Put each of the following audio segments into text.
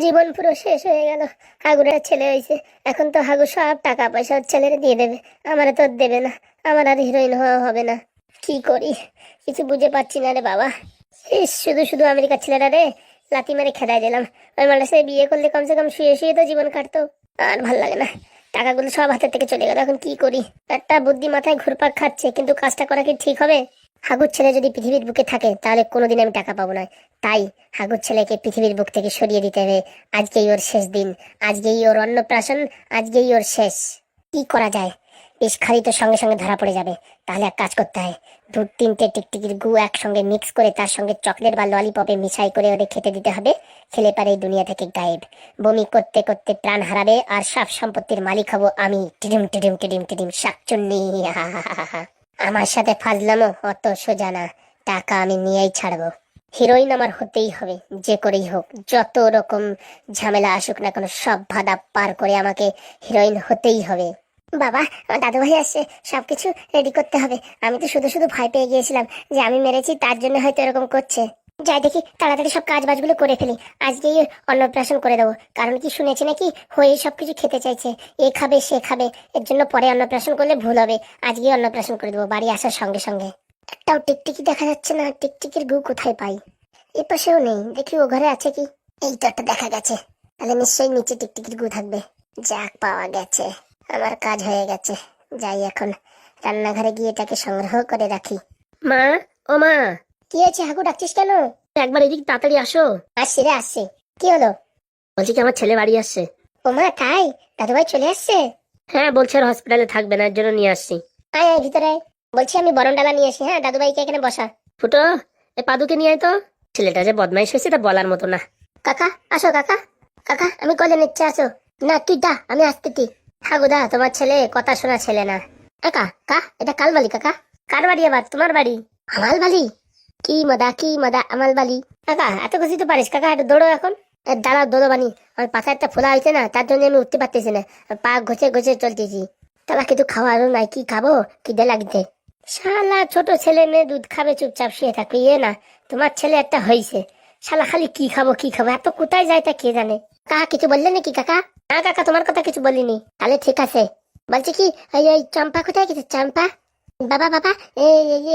জীবন পুরো শেষ হয়ে গেল। হাগুর একটা ছেলে হয়েছে, এখন তো হাগু সব টাকা পয়সা ওর ছেলেরে দিয়ে দেবে, আমারে তো আর দেবে না। আমার আর হিরোইন হওয়া হবে না। কি করি কিছু বুঝে পাচ্ছি না রে বাবা। ইস, শুধু শুধু আমেরিকার ছেলেরা রে লাথি মেরে খেদাই দিলাম। ওই মালটার সাথে বিয়ে করলে কমসে কম শুয়ে শুয়ে তো জীবন কাটতো। আর ভাল লাগে না, টাকাগুলো সব হাতের থেকে চলে গেল। এখন কি করি? একটা বুদ্ধি মাথায় ঘুরপাক খাচ্ছে, কিন্তু কাজটা করা কি ঠিক হবে? হাগুর ছেলে যদি পৃথিবীর বুকে থাকে তাহলে কোনোদিন আমি টাকা পাবো না। তাই হাগুর ছেলেকে পৃথিবীর বুক থেকে সরিয়ে দিতে হবে। আজকেই ওর শেষ দিন, আজকেই ওর অন্নপ্রাশন, আজকেই ওর শেষ। কি করা যায়? বেশ খালি তো সঙ্গে সঙ্গে ধরা পড়ে যাবে। তাহলে এক কাজ করতে হয়, দু তিনটে টিকটিকির গু একসঙ্গে মিক্স করে তার সঙ্গে চকলেট বা ললিপপে মিশাই করে ওরে খেতে দিতে হবে। খেলে পারে এই দুনিয়া থেকে গায়েব। বমি করতে করতে প্রাণ হারাবে, আর সব সম্পত্তির মালিক হব আমি। টিডিম টিডিম টিডিম টিডিম শাকচুন্নি। আমার সাথে ফাজলামো অত সোজা না। টাকা আমি নিয়েই ছাড়বো। হিরোইন আমার হতেই হবে, যে করেই হোক। যত রকম ঝামেলা আসুক না কেন, সব বাধা পার করে আমাকে হিরোইন হতেই হবে। বাবা, আমার দাদু ভাই আসছে, সবকিছু রেডি করতে হবে। আমি তো শুধু শুধু ভয় পেয়ে গিয়েছিলাম যে আমি মেরেছি, তার জন্য হয়তো এরকম করছে। যাই দেখি তাড়াতাড়ি সব কাজ বাজগুলো করে ফেলি। আজকেই অন্নপ্রাশন করে দেবো। কারণ কি শুনেছি নাকি হয়ে সবকিছু খেতে চাইছে, এ খাবে সে খাবে। এর জন্য পরে অন্নপ্রাশন করলে ভুল হবে। আজকেই অন্নপ্রাশন করে দেবো বাড়ি আসার সঙ্গে সঙ্গে। একটাও টিকটিকি দেখা যাচ্ছে না। টিকটিকির গু কোথায় পাই? এ পাশেও নেই, দেখি ও ঘরে আছে কি। এই তো একটা দেখা গেছে, তাহলে নিশ্চয়ই নিচে টিকটিকির গু থাকবে। যাক, পাওয়া গেছে, আমার কাজ হয়ে গেছে। যাই এখন রান্নাঘরে গিয়ে এটাকে সংগ্রহ করে রাখি। মা, ও মা। কি হয়েছে হাগু, ডাকছিস কেন? একবার এদিক তাড়াতাড়ি আসো। আসছি রে, আসছি। কি হলো? বলছি কি আমার ছেলে বাড়ি আসছে। ও মা, তাই? দাদুভাই চলে আসছে? হ্যাঁ, বলছে আর হসপিটালে থাকবে না, এর জন্য নিয়ে আসছি। আয় আয় ভিতরে আয়। বলছি আমি বরণ ডালা নিয়ে আসি। হ্যাঁ, দাদুভাইকে এখানে বসা। ফুটো, এ পাদুকে নিয়ে আয় তো। ছেলেটা যে বদমাইশ হয়েছে তা বলার মতো না। কাকা আসো, কাকা। কাকা আমি কলে নিচ্ছে, আসো। না তুই দা, আমি আসতেছি। হাগুদা, তোমার ছেলে কথা শোনা ছেলে না। কাকা কা এটা কাল বাড়ি কাকা। কার বাড়ি আবার? তোমার বাড়ি? আমাল বাড়ি? কি মদা কি মদা, আমাল বাড়ি। কাকা এত খুশি তো পারিস কাকা, একটু দৌড়ো এখন। দাঁড়াও দৌড়ো বানি, আমার পাশে একটা ফোলা হয়েছে না, তার জন্য আমি উঠতে পারতেছি না। পা ঘষে ঘষে চলতেছি। তারা কিছু খাওয়ারও নাই, কি খাবো? খিদে লাগছে। শালা ছোট ছেলে মেয়ে দুধ খাবে চুপচাপ শুয়ে থাকবে, ইয়ে না। তোমার ছেলে একটা হয়েছে, শালা খালি কি খাবো কি খাবো, এত কোথায় যায় তা কে জানে। কাকা কিছু বললে নাকি কাকা? না কাকা, তোমার কথা কিছু বলিনি। তাহলে ঠিক আছে। বলছি কি, এই এই চম্পা কোথায় গেছে? চম্পা? বাবা বাবা,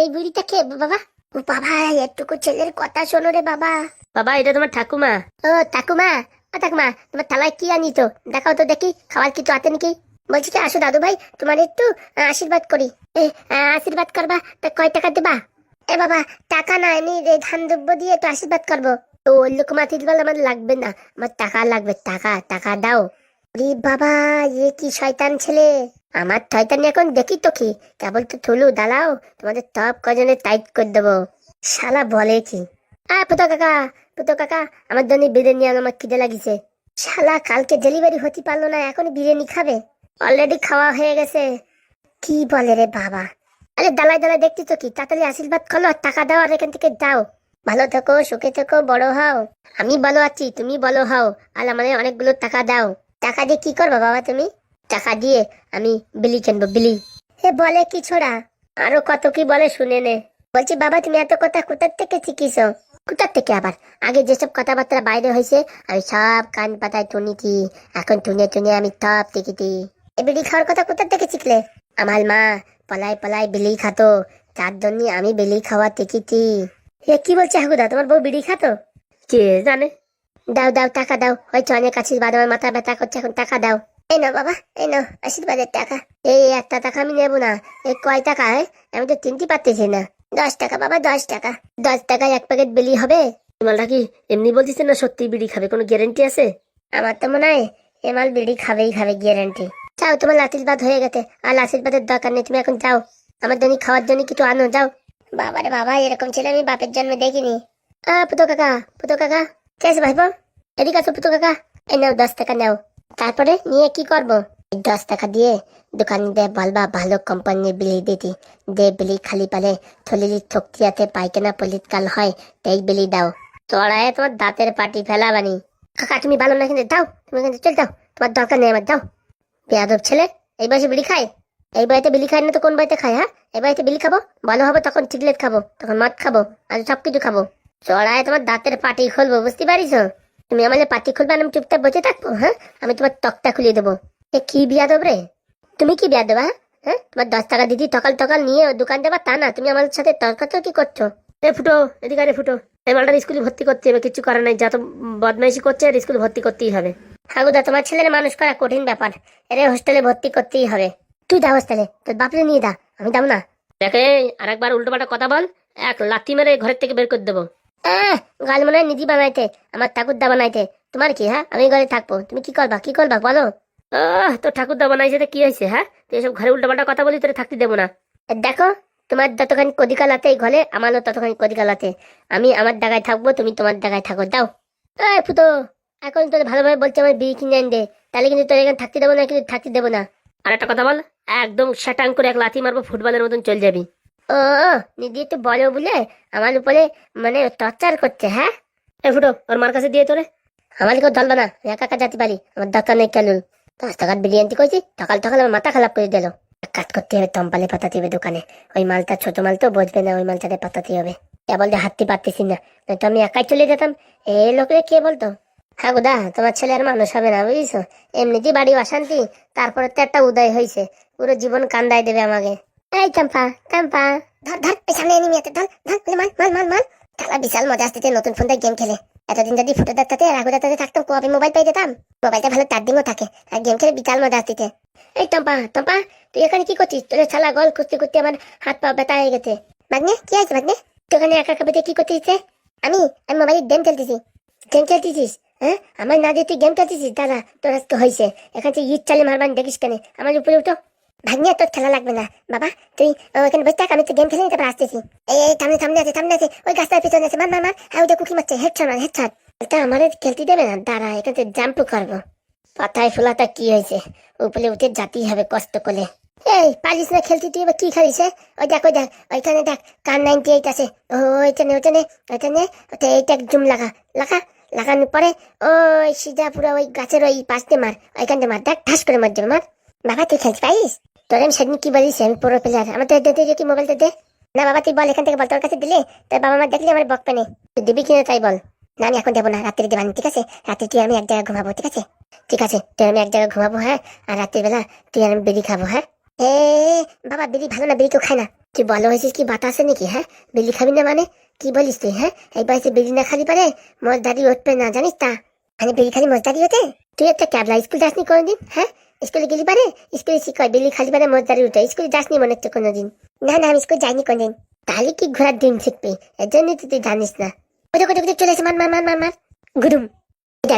এই বুড়িটা কে বাবা? ও বাবা, এটুকু ছেলের কথা শোনো রে বাবা। বাবা, এটা তোমার ঠাকুমা। ও ঠাকুমা। ও ঠাকুমা, তোমার থালায় কি আনি তো দেখাও তো দেখি, খাবার কিছু আছে নাকি? বলছি কি, আসো দাদু ভাই, তোমার একটু আশীর্বাদ করি। আশীর্বাদ করবা তা কয় টাকা দেবা? এ বাবা, টাকা না, আমি ধান দ্রব্য দিয়ে একটু আশীর্বাদ করবো। তো ওই লোক আশীর্বাদ আমার লাগবে না, আমার টাকা লাগবে। টাকা টাকা দাও। রে বাবা, এ কি শয়তান ছেলে! আমার শয়তানি এখন দেখি তো কি, কেবল তো থুলু দাঁড়াও, তোমাদের টপ কজনে টাইট করে দেবো। শালা বলে কি! পুতো কাকা, পুতো কাকা, আমার জন্য বিরিয়ানি আনো, আমার খিদে লাগিছে। শালা কালকে ডেলিভারি হতে পারলো না, এখন বিরিয়ানি খাবে? অলরেডি খাওয়া হয়ে গেছে। কি বলে রে বাবা! আরে দালাই দালাই দেখছি তো কি, তাড়াতাড়ি আশীর্বাদ করো আর টাকা দাও, আর এখান থেকে যাও। ভালো থেকো, সুখে থেকো, বড় হও। আমি ভালো আছি, তুমি ভালো হও, আর আমাদের অনেকগুলো টাকা দাও। টাকা দিয়ে কি করবো বাবা তুমি? টাকা দিয়ে আমি বিলি কিনবো, বিলি। এ বলে কি ছোড়া, আরো কত কি বলে শুনে নে। বলছি বাবা, তুমি এত কথা কোথার থেকে শিখিস? কোথার থেকে আবার? আগে যেসব কথাবার্তা বাইরে হয়েছে আমি সব কান পাতায় শুনেছি, এখন শুনে শুনে আমি সব শিখেছি। এ বিড়ি খাওয়ার কথা কোথার থেকে শিখলে? আমার মা পলায় পলায় বিলি খাতো, তার জন্য আমি বিলি খাওয়া শিখেছি। এ কি বলছে হাগুদা, তোমার বউ বিড়ি খাতো? কে জানে। দাও দাও, টাকা দাও, হয়তো অনেক আশীর্বাদ, আমার মাথা ব্যথা করছে, এখন টাকা দাও। এই নাও বাবা, এই নাও আশীর্বাদের টাকা। এই একটা টাকা আমি নেবো না। এই কয় টাকা? আমি তো চিনতে পারতেছি না। 10 টাকা বাবা, 10 টাকা। 10 টাকায় এক প্যাকেট বিলি হবে? মালটা কি এমনি বলছিস না সত্যি বিড়ি খাবে? কোনো গ্যারেন্টি আছে? আমার তো মনে হয় এমাল বিড়ি খাবেই খাবে, গ্যারেন্টি। যাও, তোমার আশীর্বাদ হয়ে গেছে, আর আশীর্বাদের দরকার নেই, তুমি এখন যাও। আমার জন্য খাওয়ার জন্য কিছু আনো, যাও। বাবারে বাবা, এরকম ছেলে আমি বাপের জন্মে দেখিনি। পুতো কাকা, পুতো কাকা। কে আছে ভাইপো? এদিকে আসো পুতো কাকা। এই নাও 10 টাকা নাও। তারপরে নিয়ে কি করবো? 10 টাকা দিয়ে দোকানিদের বলবা ভালো কোম্পানির বিলি দিতি। দে বিলি খালি পালে থলির থকিয়াতে পায়খানা পলিত কাল হয়, তাই বিলি দাও। চড়ায় তোমার দাঁতের পাটি ফেলা বানি। কাকা তুমি ভালো না কিন্তু দাও, তুমি কিন্তু চল যাও, তোমার দরকার নেই আমার, দাও। বেয়াদব ছেলে, এই বয়সে বিলি খায়? এই বাড়িতে বিলি খায় না তো কোন বাড়িতে খায়? হ্যাঁ, এই বাড়িতে বিলি খাবো, ভালো হবে তখন সিগারেট খাবো, তখন মদ খাবো, আর সবকিছু খাবো। চড়ায় তোমার দাঁতের পাটি খুলবো, বুঝতে পারিস? তুমি আমাদের পাতি খুলবে আর আমি চুপচাপ বসে থাকবো? হ্যাঁ, আমি তোমার তক্তা খুলিয়ে দেবো। এ কি বিয়া দেব রে? তুমি কি বিয়া দেবা? হ্যাঁ, তোমার 10 টাকা দিদি টকাল টকাল নিয়ে দোকান দেবা তা না, তুমি আমার সাথে তর্কাতর্কি করছো। এ ফুটো, এদিকে রে ফুটো, এই মালটার স্কুলে ভর্তি করতে হবে, কিছু করার নাই, যত বদমাইশি করছে আর স্কুলে ভর্তি করতেই হবে। হাগুদা, তোমার ছেলের মানুষ করা কঠিন ব্যাপার, এর হোস্টেলে ভর্তি করতেই হবে। তুই দা হোস্টেলে, তোর বাপরে নিয়ে দা, আমি দাম না। দেখে আর একবার উল্টো পাল্টা কথা বল, এক লাথি মেরে ঘরের থেকে বের করে দেবো। গাল মনে হয় নিজি বানাইতে, আমার ঠাকুরদা বানাইতে। তোমার কি? হ্যাঁ, আমি ঘরে থাকবো, তুমি কি করবা? কি করবা বলো? তোর ঠাকুরদা বানাইছে কি হয়েছে? হ্যাঁ, তুই এসব ঘরে উল্টো পাল্টা কথা বলি, তোরে থাকতে দেবো না। দেখো, তোমার যতখানি কদিকালাতে এই ঘরে, আমারও ততখানি কদিকালাতে। আমি আমার জায়গায় থাকবো, তুমি তোমার জায়গায় থাকো, দাও। ফুটো, এখন তোর ভালোভাবে বলছে আমার বিড়ি কিনে আন দে, তাহলে কিন্তু তোর এখানে থাকতে দেবো না, কিন্তু থাকতে দেবো না। আর একটা কথা বল, একদম শ্যাটাং করে এক লাথি মারবো, ফুটবলের মতন চল যাবি। ও, নিদি একটু বলো বলে আমার উপরে মানে টর্চার করছে। হ্যাঁ, এ ফুটো, ওর মার কাছে দিয়ে তোরে। আমার কেউ ধরবে না, একা একা যেতে পারি, আমার দরকার নেই কেন। 10 টাকার বিরিয়ানি কইছি, সকাল সকাল আমার মাথা খারাপ করে দিল। এক কাজ করতে হবে, তম্পালে পাতাতে হবে দোকানে। ওই মালটা ছোট মাল তো বুঝবে না, ওই মালটাতে পাতাতে হবে। কেবল যে হাঁটতে পারতেছি না, নয়তো আমি একাই চলে যেতাম। এই লোকরে কে বলতো? হ্যাঁ গোদা, তোমার ছেলে আর মানুষ হবে না, বুঝছো? এমনিতেই বাড়ি অশান্তি, তারপরে তো একটা উদয় হয়েছে, পুরো জীবন কান্দাই দেবে আমাকে। এই চম্পা, চম্পা, ধর ধর, এই সামনে এনিমি আছে, ধর ধর, মাল মাল মাল মাল। খেলা বিশাল মজা আসতেছে নতুন ফোনটা গেম খেলে। এতদিন যদি ফুটো দাঁড়াতে রাঘু দাঁড়াতে থাকতাম, কবে মোবাইল পেয়ে যেতাম। মোবাইলটা ভালো চার্জিংও থাকে, আর গেম খেলে বিশাল মজা আসতেছে। এই টম্পা, টম্পা, তুই এখানে কি করছিস? তোর ছালা গল করতে করতে আমার হাত পা ব্যথা হয়ে গেছে। ভাগ্নে, কি আছে ভাগ্নে? তুই এখানে একা একা বেঁধে কি করছিস? আমি আমি মোবাইলে গেম খেলতেছি। গেম খেলতেছিস? হ্যাঁ, আমার না দিয়ে তুই গেম খেলতেছিস? দাদা, তোর আজকে হয়েছে, এখান থেকে ইট চালে মারবান দেখিস কেন? আমার উপরে উঠো। ভাগ্নে, তোর খেলা লাগবে না বাবা, তুই ওখানে বসে থাক, আমি তো গেম খেলে তারপর আসতেছি। এই সামনে সামনে আছে, সামনে আছে, ওই গাছটার পিছনে আছে, মার মার মার। হ্যাঁ, ওইটা কুকি মারছে, হেডশট মার, হেডশট। এটা আমার খেলতে দেবে না, দাঁড়া এখান থেকে জাম্প করবো। পাতায় ফোলাটা কি হয়েছে, উপরে উঠে যেতেই হবে কষ্ট করে। এই পারিস না খেলতে, তুই এবার কি খালিস? ওই দেখ, ওই দেখ, ওইখানে দেখ, কার 98 আছে। ওইখানে ওইখানে ওইখানে এইটা জুম লাগা লাগা, লাগানোর পরে ওই সিধা পুরো ওই গাছের ওই পাশে মার, ওইখানটা মার, দেখ ঠাস করে মার যাবে, মার। বাবা, তুই খেলতে পারিস? তোর আমি সেদিন কি বলিস, আমি পুরো প্লেয়ার, আমার তো দে কি মোবাইলটা দে। না বাবা, তুই বল এখান থেকে বল, তোর কাছে দিলে তোর বাবা মা দেখলে আমার বকবে না। তুই দিবি কিনা তাই বল। না, আমি এখন দেবো না, রাত্রে দেবানি, ঠিক আছে? রাত্রে তুই আমি এক জায়গায় ঘুমাবো, ঠিক আছে? ঠিক আছে, তুই আমি এক জায়গায় ঘুমাবো, হ্যাঁ, আর রাত্রির বেলা তুই আর আমি বিড়ি খাবো। হ্যাঁ, এ বাবা, বিড়ি ভালো না, বিড়ি কেউ খায় না। তুই বলো হয়েছিস কি বাতাসে নাকি? হ্যাঁ, বিড়ি খাবি না মানে কি বলিস তুই? হ্যাঁ, এই বয়সে বিড়ি না খালি পারে মোর দাদি উঠবে না, জানিস তা? মানে বিড়ি খালি মোর দাদি হতে? তুই একটা ক্যাবলা, স্কুল যাসনি কোনোদিন? হ্যাঁ, স্কুলে গেলি পারে, স্কুলে শিখায় বিড়ি খালি পারে মোর দাদি উঠে, স্কুলে যাসনি মনে হচ্ছে কোনোদিন? না না, আমি স্কুল যাইনি কোনোদিন। তাহলে কি ঘোরার দিন শিখবি, এর জন্য তুই জানিস না। কোথাও কোথাও চলে এসে মার মার মার মার মার, গুরুম।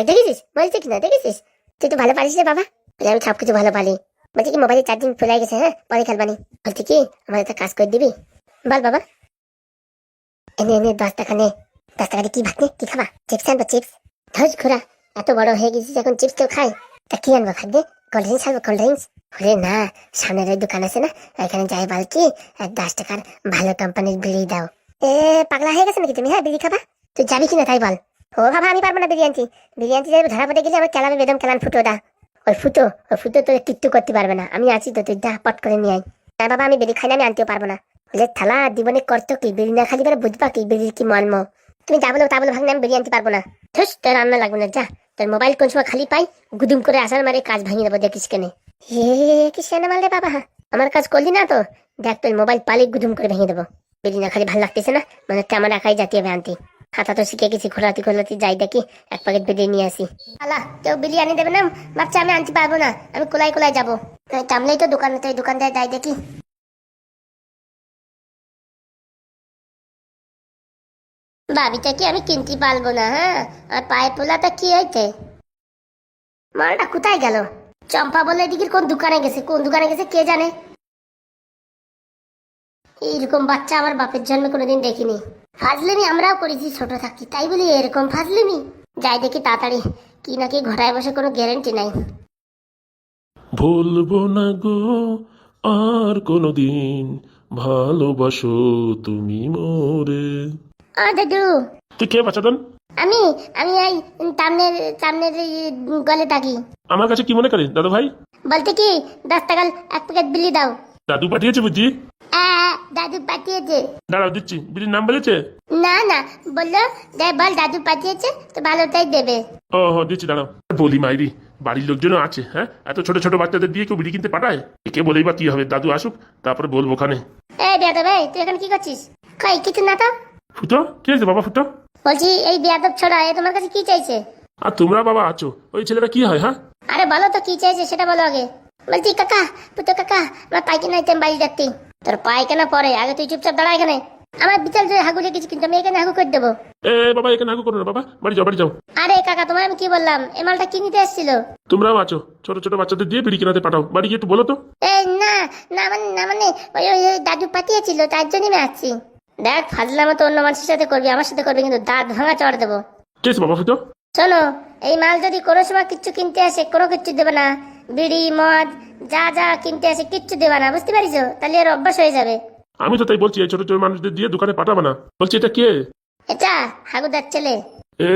দেখেছিস বলছে কিনা, দেখেছিস? তুই তো ভালো পারিস রে বাবা। আমি সবকিছু ভালো পারি। বলছি কি, মোবাইলের চার্জিং ফুলে গেছে, হ্যাঁ, পরে খেলবানি। বলছি কি, আমার একটা কাজ করে দিবি? বল বাবা। এনে এনে 10 টাকা নে। 10 টাকা দিয়ে কি ভাত নে, কি খাবা? চিপস আনবো, চিপস। ধর ঘোরা, এত বড় হয়ে গেছিস এখন চিপস কেউ খায়? তা কি আনবো ভাগ্যে? কোল্ড ড্রিঙ্কস আনবো, কোল্ড ড্রিঙ্কস। ওরে না, সামনের ওই দোকান আছে না, এখানে যাই বলকি 10 টাকার ভালো কোম্পানির বিড়ি দাও। পাগলা হয়ে গেছে নাকি তুমি? হ্যাঁ, বিড়ি খাবা? তুই যাবি কিনা তাই বল। ও বাবা, আমি পারবো না বিরিয়ানি। বিরিয়ানি যাবে ধরা পড়ে গেলে আমার কেলাবে বেদম কেলান ফুটো দা। ওই ফুটো তোর কিচ্ছু করতে পারবে না, আমি আছি তো, তুই যা পট করে নিয়ে আয়। না বাবা, আমি বিড়ি খাই না, আমি আনতেও পারবো না। বলে থালা জীবনে করতো কি, বিড়ি না খালি পারে বুঝবা কি বিড়ির কি মর্ম। তুমি যা বলো তা বলো ভাঙলে, আমি বিড়ি আনতে পারবো না। ধুস, তোর রান্না লাগবে না, যা। তোর মোবাইল কোন সময় খালি পাই গুদুম করে আসার মারে কাজ ভাঙিয়ে দেবো, দেখিস কেনে। কি সেনা মারলে বাবা, আমার কাজ করলি না তো, দেখ তোর মোবাইল পালি গুদুম করে ভেঙে দেবো। বিড়ি না খালি ভালো লাগতেছে না, মানে হচ্ছে আমার একাই জাতীয় আনতে। খাতা তো শিখে গেছি, খোলাতি খোলাতি যাই দেখি 1 প্যাকেট বিরিয়ানি নিয়ে আসি। আলা, কেউ বিরিয়ানি দেবে না বাচ্চা, আমি আনতে পারবো না, আমি কোলাই কোলাই যাবো। টামলেই তো দোকানে, তো দোকানদার যাই দেখি। ভাবিটা কি আমি কিনতে পারবো না? হ্যাঁ, আর পায়ে পোলাটা কি হয়েছে? মালটা কোথায় গেল? চম্পা বলে এদিকে কোন দোকানে গেছে, কোন দোকানে গেছে কে জানে। এইরকম বাচ্চা আমার বাপের জন্মে কোনোদিন দেখিনি। ফাজলিমি আমরাও করেছি ছোট থাকি, তাই বলি এরকম ফাজলিমি? যাই দেখি তাড়াতাড়ি, কি নাকি ঘোড়ায় বসে কোনো গ্যারেন্টি নাই। ভুলবো না গো আর কোনোদিন, ভালোবাসো তুমি মোরে। দাদু, তুই কে বাচ্চাদন? আমি আমি এই সামনের সামনের গলে থাকি। আমার কাছে কি মনে করেন দাদু ভাই? বলতে কি, 10 টাকার 1 প্যাকেট বিলি দাও। দাদু পাঠিয়েছে বুঝি? দাদু পাঠিয়েছে। দাঁড়াও দিচ্ছি। বিড়ির নাম বলেছে? না না, বললো দেখ বল দাদু পাঠিয়েছে তো ভালোটাই দেবে। ও হো দিচ্ছি, দাঁড়াও। বলি মাইরি, বাড়ির লোকজনও আছে, হ্যাঁ? এত ছোট ছোট বাচ্চাদের দিয়ে কেউ বিড়ি কিনতে পাঠায়? একে বলেই বা কি হবে, দাদু আসুক তারপরে বলবো ওখানে। এই বেয়াদব, ভাই তুই এখন কি করছিস? কই কিছু না তো। ফুটো, কি হয়েছে বাবা ফুটো? বলছি এই বেয়াদব ছোড়া এ তোমার কাছে কি চাইছে? আর তোমরা বাবা আছো, ওই ছেলেটা কি হয়? হ্যাঁ আরে বলো তো কি চাইছে সেটা বলো আগে। বলছি কাকা, পুতো কাকা, আমার পায়খানা আইতেম বাড়ি যাচ্ছি। তোর পায়খানা পরে, আগে তুই চুপচাপ দাঁড়া এখানে। আমার বিচার জয় হাগু লেগেছে কিন্তু আমি এখানে হাগু করে দেবো। এ বাবা এখানে আগু করো না বাবা, বাড়ি যাও বাড়ি যাও। আরে কাকা তোমার আমি কি বললাম, এ মালটা কি নিতে এসেছিল? তোমরাও আছো, ছোট ছোট বাচ্চাদের দিয়ে বিড়ি কিনাতে পাঠাও, বাড়ি গিয়ে একটু বলো তো। এই না না মানে না মানে ওই ওই ওই দাদু পাঠিয়েছিল তার জন্যই আমি আসছি। দেখ ফাজলামো তো অন্য মানুষের সাথে করবি, আমার সাথে করবি কিন্তু দাঁত ভাঙা চড় দেবো। কে আছে বাবা ফুটো? শোনো, এই মাল যদি কোনো সময় কিচ্ছু কিনতে আসে কোনো কিচ্ছু দেবে না। বিড়ি মদ যা যা কিনতে আসে কিচ্ছু দেবে না, বুঝতে পারিস? তাহলে এর অভ্যাস হয়ে যাবে। আমি তো তাই বলছি, এই ছোট ছোট মানুষদের দিয়ে দোকানে পাঠাবে না। বলছি এটা কে? এটা হাগুদার ছেলে। এ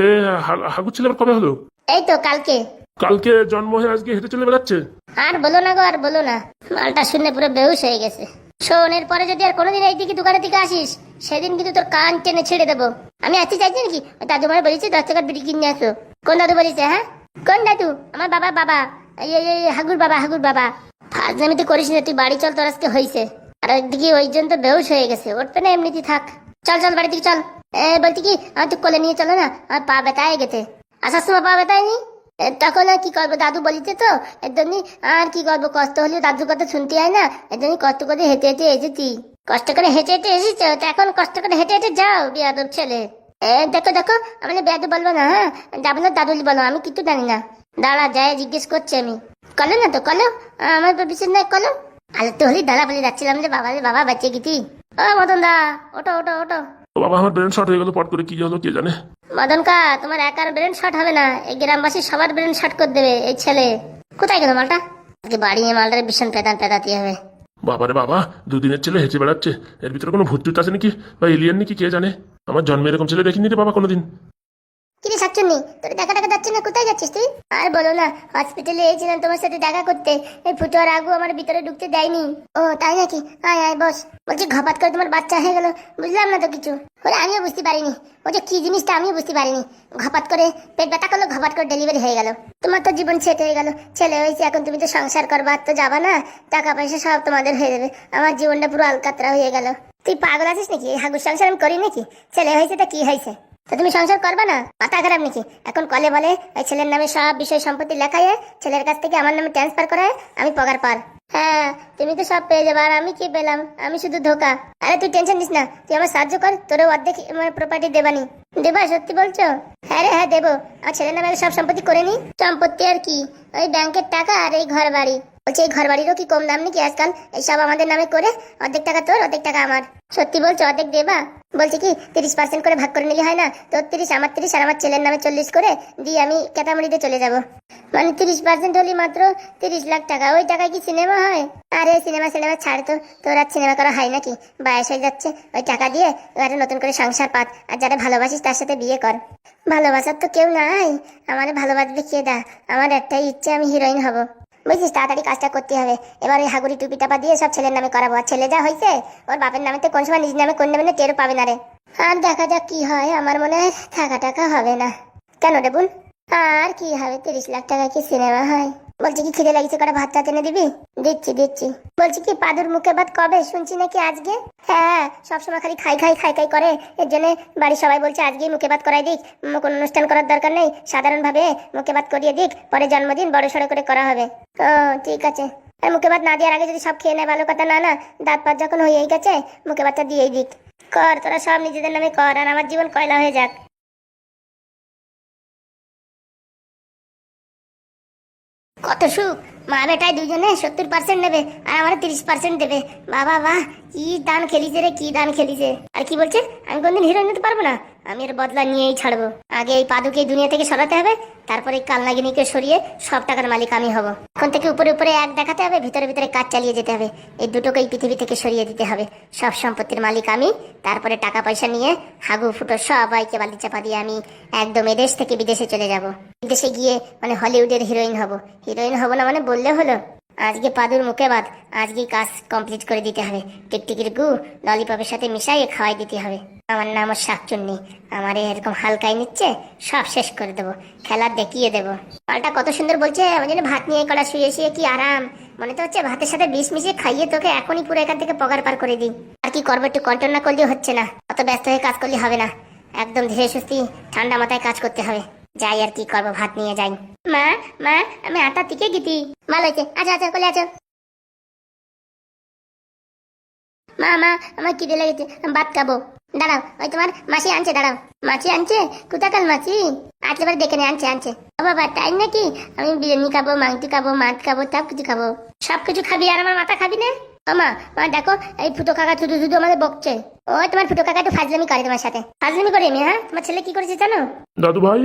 হাগুর ছেলে আবার কবে হলো? এই তো কালকে। কালকে জন্ম হয়ে আজকে হেঁটে চলে বেড়াচ্ছে? আর বলো না গো, আর বলো না। মালটা শুনে পুরো বেহুশ হয়ে গেছে। শোন, এর পরে যদি আর কোনোদিন এইদিকে দোকানের দিকে আসিস সেদিন কিন্তু তোর কান টেনে ছেড়ে দেবো। আমি আসতে চাইছি নাকি? ওই দাদু মারে বলেছি 10 টাকার বিড়ি কিনে আসো। কোন দাদু বলেছে? হ্যাঁ কোন দাদু? আমার বাবা বাবা, এই হাগুর বাবা, হাগুর বাবা। ফাজলামিতে করিস না, তুই বাড়ি চল, তোর আজকে হয়েছে। আর একদিকে ওই জন তো বেহুশ হয়ে গেছে, উঠবে না এমনিতে থাক। চল চল বাড়ি দিকে চল। বলছি কি আমার তুই কোলে নিয়ে চলো না, আমার পা ব্যথায় গেছে। আসার সময় পা ব্যথায়নি? তখন আর কি করবো, দাদু বলিতে তো এর জন্য। আর কি করবো, কষ্ট হলেও দাদুর কথা শুনতে হয় না, এর জন্য কষ্ট করে হেঁটে হেঁটে এসেছি। কষ্ট করে হেঁটে হেঁটে এসেছো তো এখন কষ্ট করে হেঁটে হেঁটে যাও বেয়াদব ছেলে। দেখো দেখো, আমি বেয়াদব বলবো না, হ্যাঁ? যাবো না দাদুলি বলো, আমি কিছু জানি না। দাঁড়া যায় জিজ্ঞেস করছি আমি। কলো না তো কলো, আমার বিশেষ নয় কলো। আলো তো হলি দাঁড়া বলে যাচ্ছিলাম যে বাবা রে বাবা বাঁচিয়ে গেছি। ও মদন দা, ওটো ওটো ওটো। ও বাবা আমার ব্রেন শর্ট হয়ে গেল, পট করে কি হলো কে জানে। মদন কা, তোমার একার ব্রেন শট হবে না, এই গ্রামবাসী সবার ব্রেন শট করে দেবে এই ছেলে। কোথায় গেল মালটা? আজকে বাড়ি নিয়ে মালটারে ভীষণ পেদাতে হবে। বাবারে বাবা, দুদিনের ছেলে হেঁচে বেড়াচ্ছে, এর ভিতরে কোনো ভূত টুত আছে নাকি বা এলিয়েন নাকি কে জানে। আমার জন্মে এরকম ছেলে দেখিনি রে বাবা কোনোদিন। কিরে শাকচুন্নি, তোর দেখা দেখা যাচ্ছে না, কোথায় যাচ্ছিস তুই? আর বলো না, হসপিটালে এসেছিলাম তোমার সাথে দেখা করতে। এই ফুটো আর আগু আমার ভিতরে ঢুকতে দেয়নি। ও তাই নাকি? আয় আয় বস। বলছি ঘপাত করে তোমার বাচ্চা হয়ে গেল, বুঝলাম না তো কিছু। বলে আমিও বুঝতে পারিনি, ও যে কি জিনিসটা আমিও বুঝতে পারিনি। ঘপাত করে পেট ব্যথা করলো, ঘপাত করে ডেলিভারি হয়ে গেল। তোমার তো জীবন সেট হয়ে গেল, ছেলে হয়েছে, এখন তুমি তো সংসার করবা, তো যাবা না, টাকা পয়সা সব তোমাদের হয়ে যাবে। আমার জীবনটা পুরো আলকাতরা হয়ে গেল। তুই পাগল আছিস নাকি? হাগুর সংসার আমি করি নাকি? ছেলে হয়েছে তা কি হয়েছে? তো তুমি সংসার করবা না? মাথা খারাপ নাকি? এখন কলে বলে ওই ছেলের নামে সব বিষয় সম্পত্তি লেখায়, ছেলের কাছ থেকে আমার নামে ট্রান্সফার করায়, আমি পগার পার। হ্যাঁ তুমি তো সব পেয়ে যাবে, আর আমি কি পেলাম? আমি শুধু ধোকা। আরে তুই টেনশন নিস না, তুই আমার সাহায্য কর, তোরও অর্ধেক প্রপার্টি দেবানি। দেবা? সত্যি বলছো? হ্যাঁ রে হ্যাঁ দেবো। আর ছেলের নামে সব সম্পত্তি করে নি। সম্পত্তি আর কি, ওই ব্যাংকের টাকা আর এই ঘর বাড়ি। বলছি এই ঘর বাড়িরও কি কম দাম নাকি আজকাল? এই সব আমাদের নামে করে অর্ধেক টাকা তোর, অর্ধেক টাকা আমার। সত্যি বলছো? অর্ধেক দেবা? বলছি কি 30% করে ভাগ করে নিলে হয় না? তোর 30, আমার 30, আর আমার ছেলের নামে 40 করে দিয়ে আমি কেতামড়িতে চলে যাব। মানে 30% হলে মাত্র 30 লাখ টাকা। ওই টাকায় কি সিনেমা হয়? আরে সিনেমা সিনেমা ছাড় তো, তোর আর সিনেমা করা হয় নাকি? বয়স হয়ে যাচ্ছে, ওই টাকা দিয়ে একটা নতুন করে সংসার পাত, আর যারা ভালোবাসিস তার সাথে বিয়ে কর। ভালোবাসার তো কেউ নাই, আমার ভালোবাসবে কে? দা আমার একটাই ইচ্ছে, আমি হিরোইন হব। বুঝছিস, তাড়াতাড়ি কাজটা করতে হবে। এবার ওই হাগুড়ি টুপি টাপা দিয়ে সব ছেলের নামে করাবো। আর ছেলে যা হয়েছে, ওর বাপের নামে তো কোন সময় নিজ নামে করে নেবে না, টেরও পাবে না রে। আর দেখা যাক কি হয়, আমার মনে হয় থাকা টাকা হবে না। কেন রে বোন? আর কি হবে, 30 লাখ টাকা কি সিনেমা হয়? বলছি কি খিদে লাগিয়েছে, করে ভাত টাত এনে দিবি? দিচ্ছি দিচ্ছি। বলছি কি পাদুর মুখে ভাত কবে? শুনছি নাকি আজকে। হ্যাঁ সবসময় খালি খাই খাই খাই খাই করে, এর জন্য বাড়ির সবাই বলছে আজকেই মুখে ভাত করাই দিক। কোনো অনুষ্ঠান করার দরকার নেই, সাধারণ ভাবে মুখে ভাত করিয়ে দিক, পরে জন্মদিন বড় সড়ো করে করা হবে। ও ঠিক আছে। আর মুখে ভাত না দেওয়ার আগে যদি সব খেয়ে নেয় ভালো কথা, না না, দাঁত পাত যখন হয়েই গেছে মুখে ভাতটা দিয়েই দিক। কর তোরা সব নিজেদের নামে কর, আর আমার জীবন কয়লা হয়ে যাক। কত সুখ, মা বেটায় দুজনে 70% নেবে আর আমার 30% দেবে। বাবা বাহ, কি দান খেলিছে রে, কি দান খেলিছে। আর কি বলছে আমি কোনদিন হিরোইন হতে পারবো না? আমি এর বদলা নিয়েই ছাড়বো। আগে এই পাদুকে এই দুনিয়া থেকে সরাতে হবে, তারপরে এই কালনাগিনীকে সরিয়ে সব টাকার মালিক আমি হব। এখন থেকে উপরে উপরে এক দেখাতে হবে, ভিতরে ভিতরে কাজ চালিয়ে যেতে হবে। এই দুটোকে এই পৃথিবী থেকে সরিয়ে দিতে হবে। সব সম্পত্তির মালিক আমি, তারপরে টাকা পয়সা নিয়ে হাগু ফুটো সবাইকে বালি চাপা দিয়ে আমি একদম এদেশ থেকে বিদেশে চলে যাব। বিদেশে গিয়ে মানে হলিউডের হিরোইন হব। হিরোইন হব না মানে বললে হলো? আজকে পাদুর মুখে ভাত, আজকেই কাজ কমপ্লিট করে দিতে হবে। টিকটিকির গু ললিপপের সাথে মিশাইয়ে খাওয়াই দিতে হবে। আমার নাম শাকচুন্নি, আমার এরকম হালকাই নিচ্ছে, সব শেষ করে দেবো, খেলা দেখিয়ে দেবো। পাল্টা কত সুন্দর বলছে, আমার জন্য ভাত নিয়ে কলা শুয়ে শুয়ে কি আরাম। মনে তো হচ্ছে ভাতের সাথে বিষ মিশিয়ে খাইয়ে তোকে এখনই পুরো এখান থেকে পগার পার করে দিই। আর কি করবো, একটু কন্ট্রোল না করলেও হচ্ছে না, অত ব্যস্ত হয়ে কাজ করলে হবে না। একদম ধীরে সুস্থি ঠান্ডা মাথায় কাজ করতে হবে। যাই আর কি করবো, ভাত নিয়ে যাই। মা মা, আমি আটা টিকে গেছি। ভালো হয়েছে, আচ্ছা আচ্ছা কলে আছো। মা মা, আমার খিদে লেগেছে, আমি ভাত খাবো। দাঁড়াও, ওই তোমার মাসি আনছে, দাঁড়াও। মাসি আনছে? কোথাকার মাসি? একেবারে দেখে নে, আনছে আনছে। ও বাবা, তাই নাকি? আমি বিরিয়ানি খাবো, মাংস খাবো, মাছ খাবো, সব কিছু খাবো। সব কিছু খাবি আর আমার মাথা খাবি না? ও মা, মা দেখো, এই ফুটো কাকা শুধু শুধু আমাদের বকছে। ও তোমার ফুটো কাকা একটু ফাজলামি করে তোমার সাথে, ফাজলামি করে। হ্যাঁ, তোমার ছেলে কি করেছে জানো? দাদু ভাই,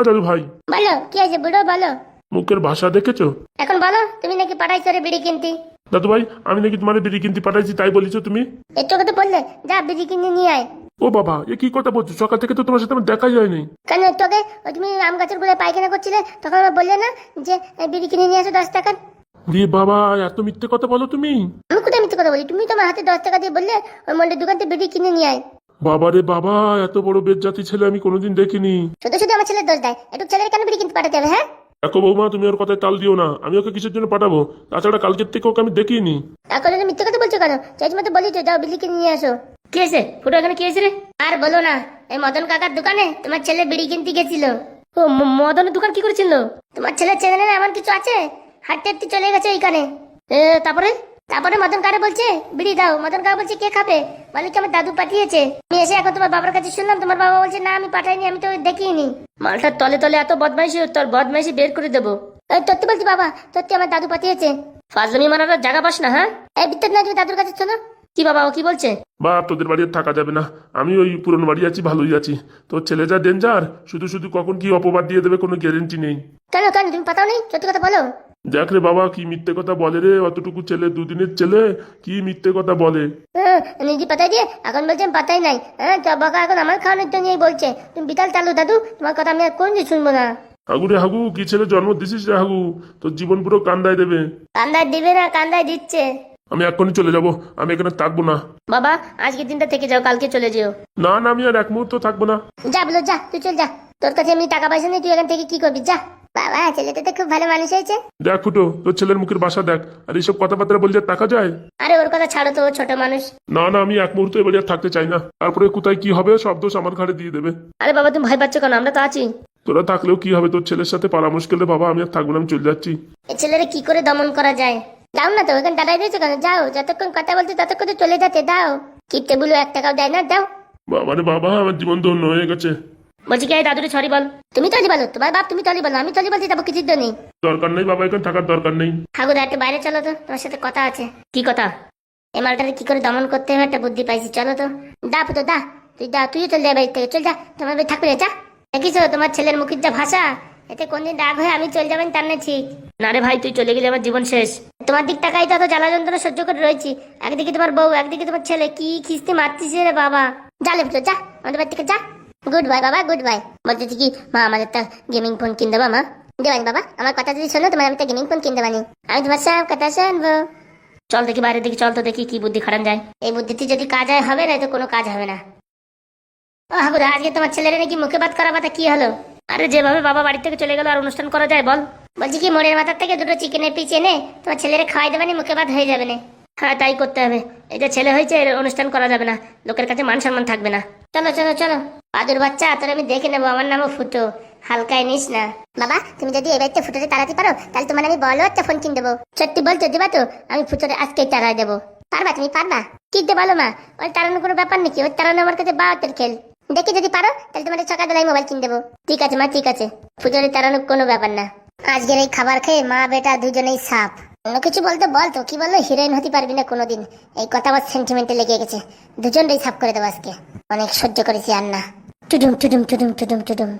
দাদু ভাই, বলো কি আছে বুড়ো, বলো। মুখের ভাষা দেখেছো? এখন বলো, তুমি নাকি পাঠাইছো রে বিড়ি কিনতে? দাদু ভাই, আমি নাকি তোমার বিড়ি কিনতে পাঠাইছি তাই বলেছো তুমি? একটু কথা বললে, যা বিড়ি কিনে নিয়ে আয়। ও বাবা, এ কি কথা বলছো? সকাল থেকে তো তোমার সাথে আমার দেখাই যায়নি। কেন তোকে, ওই তুমি আম গাছের গোড়ায় পায়খানা করছিলে, তখন আমার বললে না যে বিড়ি কিনে নিয়ে আসো 10 টাকার? রে বাবা, এত মিথ্যে কথা বলো তুমি? আমি কোথায় মিথ্যে কথা বলি? তুমি তোমার হাতে 10 টাকা দিয়ে বললে ওই মন্ডের দোকান থেকে বিড়ি কিনে নিয়ে আয়। বাবা রে বাবা, এত বড় বেজ্জাতি ছেলে আমি কোনোদিন দেখিনি। শুধু শুধু আমার ছেলের দোষ দেয়, একটু ছেলের কেন বিড়ি কিনতে পাঠাতে হবে? হ্যাঁ দেখো বৌমা, তুমি ওর কথায় তাল দিও না। আমি ওকে কিসের জন্য পাঠাবো? তাছাড়া কালকের থেকে ওকে আমি দেখিনি। এখন তুমি মিথ্যে কথা বলছো কেন? চাইছি মতো বলি তো, যাও বিড়ি কিনে নিয়ে আসো। কি হয়েছে ফুটো, এখানে কি হয়েছে রে? আর বলো না, এই মদন কাকার দোকানে তোমার ছেলে বিড়ি কিনতে গেছিল। ও মদনের দোকান কি করেছিল? তোমার ছেলে চেনে না এমন কিছু আছে? হাঁটতে হাঁটতে চলে গেছে এইখানে। তারপরে তারপরে মদন কারে বলছে বিড়ি দাও। মদন কাকা বলছে কে খাবে? বলে কি আমার দাদু পাঠিয়েছে। আমি এসে এখন তোমার বাবার কাছে শুনলাম, তোমার বাবা বলছে না আমি পাঠাইনি, আমি তো দেখিনি। মালটার তলে তলে এত বদমাইশি, তোর বদমাইশি বের করে দেবো। সত্যি বলছি বাবা, সত্যি আমার দাদু পাঠিয়েছে। ফাজলামি মারার জায়গা পাস না? হ্যাঁ, এই বিত্তের না, তুমি দাদুর কাছে শোনো। কি বাবা, ও কি বলছে? বাপ, তোদের বাড়ি আর থাকা যাবে না। আমি ওই পুরনো বাড়ি আছি, ভালোই আছি। তোর ছেলে যা ডেঞ্জার, শুধু শুধু কখন কি অপবাদ দিয়ে দেবে কোনো গ্যারেন্টি নেই। কেন কেন, তুমি পাতাও নেই? সত্যি কথা বলো। দেখ রে বাবা, কি মিথ্যে কথা বলে রে, অতটুকু ছেলে, দুদিনের ছেলে, কি মিথ্যে কথা বলে। নিজে পাতাই দিয়ে এখন বলছে আমি পাতাই নাই। হ্যাঁ, বাবা এখন আমার খাওয়ানোর জন্যই বলছে। তুমি বিকাল চালু দাদু, তোমার কথা আমি আর কোনদিন শুনবো না। হাগু রে হাগু, কি ছেলে জন্ম দিছিস রে হাগু, তোর জীবন পুরো কান্দায় দেবে। কান্দায় দিবে না, কান্দায় দিচ্ছে। আমি এক্ষুনি চলে যাব, আমি এখানে থাকবো না। বাবা, আজকে দিনটা থেকে যাও, কালকে চলে যেও। না না, আমি আর এক মুহূর্ত থাকবো না। যা বলো, যা তুই চল যা। তোর কাছে এমনি টাকা পয়সা নেই, তুই এখান থেকে কি করবি? যা। বাবা, ছেলেটা তো খুব ভালো মানুষ হয়েছে। দেখ ফুটো, তোর ছেলের মুখের ভাষা দেখ, আর এইসব কথাবার্তা বললে টাকা যায়? আরে ওর কথা ছাড়ো তো, ও ছোট মানুষ। না না, আমি এক মুহূর্ত এবারে আর থাকতে চাই না। তারপরে কোথায় কি হবে সব দোষ আমার ঘাড়ে দিয়ে দেবে। আরে বাবা, তুমি ভয় পাচ্ছ কেন? আমরা তো আছি। তোরা থাকলেও কি হবে, তোর ছেলের সাথে পারা মুশকিলে বাবা, আমি আর থাকবো না, আমি চলে যাচ্ছি। এই ছেলেরা কি করে দমন করা যায়? যাও না তো, এখানে দাঁড়াই দিয়েছো কেন? যাও, যতক্ষণ কথা বলতে ততক্ষণ তো চলে যাচ্ছে। দাও, কি টেবিলও 1 টাকাও দেয় না, দাও। বাবা রে বাবা, আমার জীবন ধন্য হয়ে গেছে। বলছি কি, দাদুরে সরি বল। তুমি তলি বলো, তোমার বাপ তুমি তলি বলো, আমি তলি বলতে যাবো কিছুর জন্য নেই। দরকার নেই বাবা, এখানে থাকার দরকার নেই। ঠাকুর একটু বাইরে চলো তো, তোমার সাথে কথা আছে। কি কথা? এই মালটারে কি করে দমন করতে হবে একটা বুদ্ধি পাইছি, চলো তো। দা পুতো দা, তুইও চল যা বাড়ি থেকে, চল যা। তোমার বাড়ি ঠাকুরে যা। দেখিস তোমার ছেলের মুখের যা ভাষা, এতে কোনদিন রাগ হয়ে আমি চলে যাবেন তার না ঠিক। না রে ভাই, তুই চলে গেলে আমার জীবন শেষ। তোমার দিক টাকাই তো জ্বালা যন্ত্রণা সহ্য করে রয়েছি, একদিকে তোমার বউ, একদিকে তোমার ছেলে, কি খিস্তি মারতিস রে বাবা। যা লে পুতো, যা আমাদের বাড়ি থেকে যা। গুড বাই বাবা, গুড বাই। বলতেছি কি মা, আমাদের একটা গেমিং ফোন কিনে দেবা? মা দেবানি বাবা, আমার কথা যদি শোনো, তোমার আমি একটা গেমিং ফোন কিনে দেবানি। আমি তোমার সব কথা শুনবো। চল দেখি বাইরে দেখি, চল তো দেখি কি বুদ্ধি খাটান যায়। এই বুদ্ধিতে যদি কাজ হয় হবে, না তো কোনো কাজ হবে না। ও হাবুরা, আজকে তোমার ছেলের নাকি মুখে ভাত করা কথা, কি হলো? আরে যেভাবে বাবা বাড়ি থেকে চলে গেল, আর অনুষ্ঠান করা যায় বল? বলছি কি, মোড়ের মাথার থেকে 2টো চিকেনের পিস এনে তোমার ছেলেরে খাওয়াই দেবানি, মুখে ভাত হয়ে যাবে না। হ্যাঁ, তাই করতে হবে। এই যে ছেলে হয়েছে, এর অনুষ্ঠান করা যাবে না, লোকের কাছে মান সম্মান থাকবে না। চলো চলো চলো, পাদুর বাচ্চা, তোর আমি দেখে নেবো, আমার নামও ফুটো, হালকায় নিস না। বাবা, তুমি যদি এই বাড়িতে ফুটোতে তাড়াতে পারো, তাহলে তোমার আমি বলো একটা ফোন কিনে দেবো। সত্যি বলছো দিবা তো? আমি ফুটোরে আজকেই তাড়াই দেবো। পারবা? তুমি পারবা? কিনতে বলো মা, ওই তাড়ানোর কোনো ব্যাপার নাকি? ওই তাড়ানো আমার কাছে বাতের খেল। দেখি যদি পারো, তাহলে তোমাদের সকালবেলায় মোবাইল কিনে দেবো। ঠিক আছে মা, ঠিক আছে। ফুটোরে তাড়ানোর কোনো ব্যাপার না। আজকের এই খাবার খেয়ে মা বেটা দুজনেই সাপ। অন্য কিছু বলতে বল তো, কি বললো, হিরোইন হতে পারবি না কোনোদিন। এই কথা আমার সেন্টিমেন্টে লেগে গেছে, দুজনটাই সাফ করে দেবো আজকে। অনেক সহ্য করেছি আর না। টুডুম টুডুম টুডুম টুডুম টুডুম।